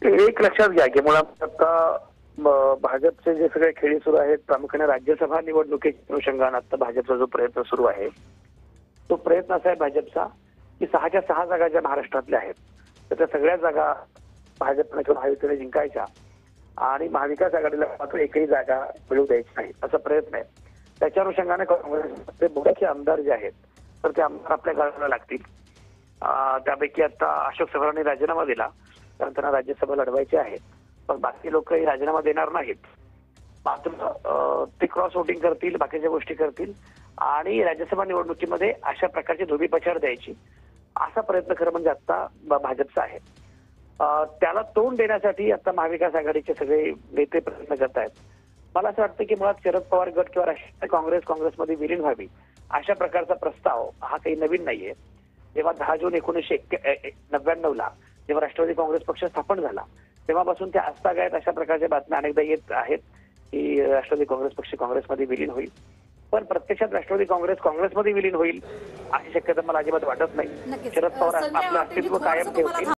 एक लक्षात घ्या की मुळात आता भाजपचे जे सगळे खेळी सुरू आहेत, प्रामुख्याने राज्यसभा निवडणुकीच्या अनुषंगाने आता भाजपचा जो प्रयत्न सुरू आहे, तो प्रयत्न असा आहे भाजपचा की 6च्या 6 जागा ज्या महाराष्ट्रातल्या आहेत, तर त्या सगळ्या जागा भाजपने किंवा महायुतीने जिंकायच्या आणि महाविकास आघाडीला मात्र एकही जागा मिळू द्यायची नाही, असा प्रयत्न आहे. त्याच्या अनुषंगाने काँग्रेसचे बोडाचे आमदार जे आहेत, तर ते आमदार आपल्या गावाला लागतील. त्यापैकी आता अशोक चव्हाणांनी राजीनामा दिला, कारण त्यांना राज्यसभा लढवायची आहे. पण बाकी लोकही राजीनामा देणार नाहीत. मात्र ते क्रॉस वोटिंग करतील, बाकीच्या गोष्टी करतील आणि राज्यसभा निवडणुकीमध्ये अशा प्रकारची धोबीपछाड द्यायची, असा प्रयत्न खरं म्हणजे आता भाजपचा आहे. त्याला तोंड देण्यासाठी आता महाविकास आघाडीचे सगळे नेते प्रयत्न करत आहेत. मला असं वाटतं की मुळात शरद पवार गट किंवा राष्ट्रवादी काँग्रेसमध्ये विलीन व्हावी, अशा प्रकारचा प्रस्ताव हा काही नवीन नाहीये. जेव्हा 10 जून 1999ला जेव्हा राष्ट्रवादी काँग्रेस पक्ष स्थापन झाला, तेव्हापासून त्या आजतागायत अशा प्रकारच्या बातम्या अनेकदा येत आहेत की राष्ट्रवादी काँग्रेस पक्ष काँग्रेसमध्ये विलीन होईल. पण प्रत्यक्षात राष्ट्रवादी काँग्रेसमध्ये विलीन होईल अशी शक्यता मला अजिबात वाटत नाही. नक्कीच. शरद पवार संजय आपलं आवटे, मी अस्तित्व कायम थोडंसं तुम्हाला ठेवतील.